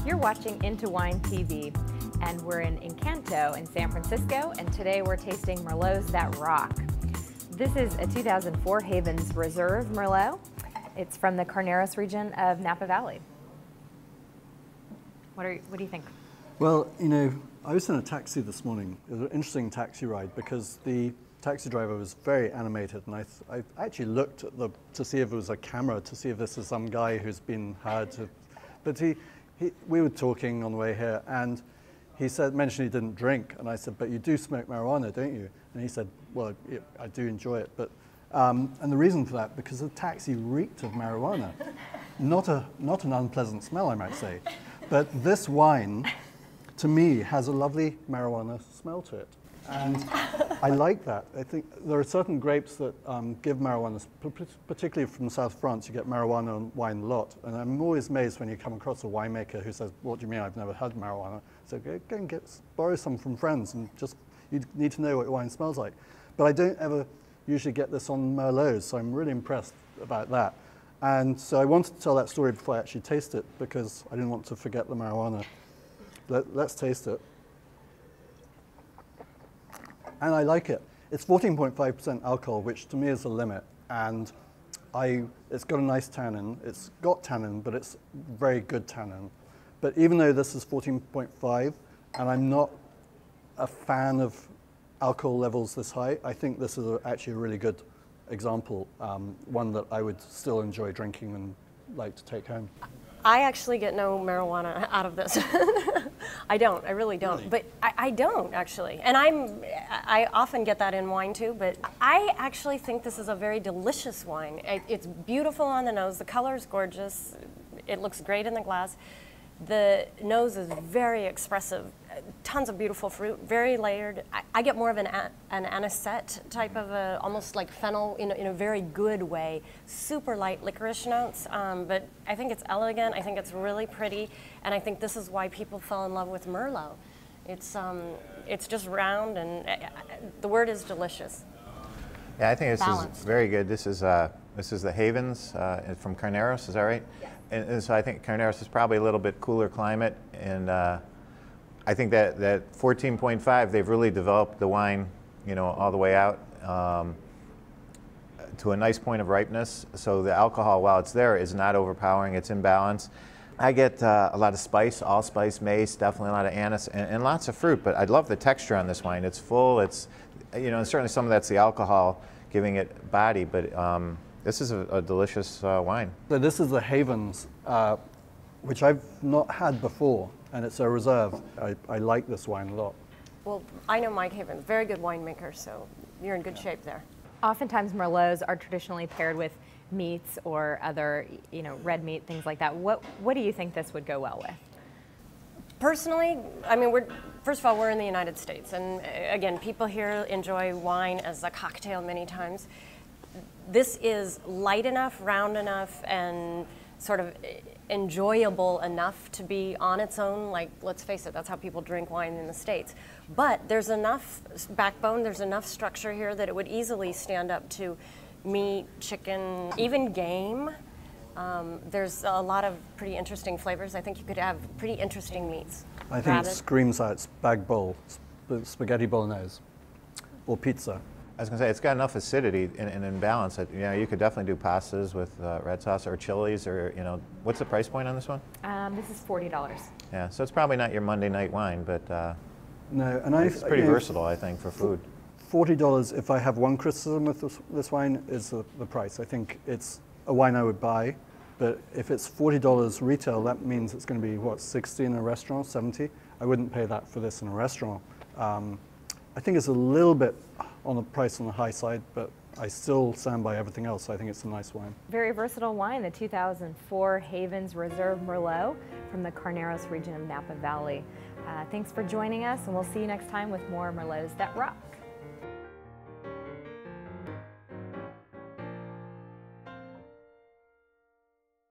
You're watching IntoWineTV, and we're in Incanto in San Francisco, and today we're tasting Merlots That Rock. This is a 2004 Havens Reserve Merlot. It's from the Carneros region of Napa Valley. What do you think? Well, you know, I was in a taxi this morning. It was an interesting taxi ride because the taxi driver was very animated, and I actually looked at to see if it was a camera, to see if this is some guy who's been hired to. But we were talking on the way here, and he mentioned he didn't drink, and I said, "But you do smoke marijuana, don't you?" And he said, "Well, yeah, I do enjoy it, but." And the reason for that, because the taxi reeked of marijuana, not an unpleasant smell, I might say, but this wine, to me, has a lovely marijuana smell to it. And I like that. I think there are certain grapes that give marijuana, particularly from South France, you get marijuana wine a lot. And I'm always amazed when you come across a winemaker who says, "What do you mean I've never had marijuana?" So go and borrow some from friends, and you need to know what your wine smells like. But I don't ever usually get this on Merlots, so I'm really impressed about that. And so I wanted to tell that story before I actually taste it, because I didn't want to forget the marijuana. Let's taste it. And I like it. It's 14.5% alcohol, which to me is the limit. And it's got a nice tannin. It's got tannin, but it's very good tannin. But even though this is 14.5, and I'm not a fan of alcohol levels this high, I think this is actually a really good example, one that I would still enjoy drinking and like to take home. I actually get no marijuana out of this. I don't, I really don't. Really? But I don't actually. And I often get that in wine too, but I actually think this is a very delicious wine. It's beautiful on the nose, the color is gorgeous, it looks great in the glass. The nose is very expressive, tons of beautiful fruit, very layered. I get more of an anisette type of almost like fennel in a very good way. Super light licorice notes, but I think it's elegant, I think it's really pretty, and I think this is why people fell in love with Merlot. It's just round, and the word is delicious. Yeah, I think this Balanced. is very good. This is the Havens from Carneros, is that right? Yes. And so I think Carneros is probably a little bit cooler climate, and I think that 14.5, they've really developed the wine, you know, all the way out to a nice point of ripeness. So the alcohol, while it's there, is not overpowering. It's in balance. I get a lot of spice, allspice, mace, definitely a lot of anise, and lots of fruit. But I love the texture on this wine. It's full. It's, you know, and certainly some of that's the alcohol giving it body, but this is a delicious wine. So this is the Havens, which I've not had before, and it's a reserve. I like this wine a lot. Well, I know Mike Havens, very good winemaker, so you're in good shape there. Oftentimes Merlots are traditionally paired with meats or other, you know, red meat, things like that. What do you think this would go well with? Personally, I mean, first of all, we're in the United States, and again, people here enjoy wine as a cocktail many times. This is light enough, round enough, and sort of enjoyable enough to be on its own. Like, let's face it, that's how people drink wine in the States. But there's enough backbone, there's enough structure here that it would easily stand up to meat, chicken, even game. There's a lot of pretty interesting flavors. I think you could have pretty interesting meats. I think it screams out spag bowl, spaghetti bolognese, or pizza. I was going to say, it's got enough acidity and in balance that, you know, you could definitely do pastas with red sauce or chilies, or, you know, what's the price point on this one? This is $40. Yeah, so it's probably not your Monday night wine, but no, and it's pretty versatile, I think, for food. $40, if I have one criticism with this wine, is the price. I think it's a wine I would buy, but if it's $40 retail, that means it's going to be, what, 60 in a restaurant, 70? I wouldn't pay that for this in a restaurant. I think it's a little bit on the price on the high side, but I still stand by everything else. I think it's a nice wine. Very versatile wine, the 2004 Havens Reserve Merlot from the Carneros region of Napa Valley. Thanks for joining us, and we'll see you next time with more Merlots That Rock.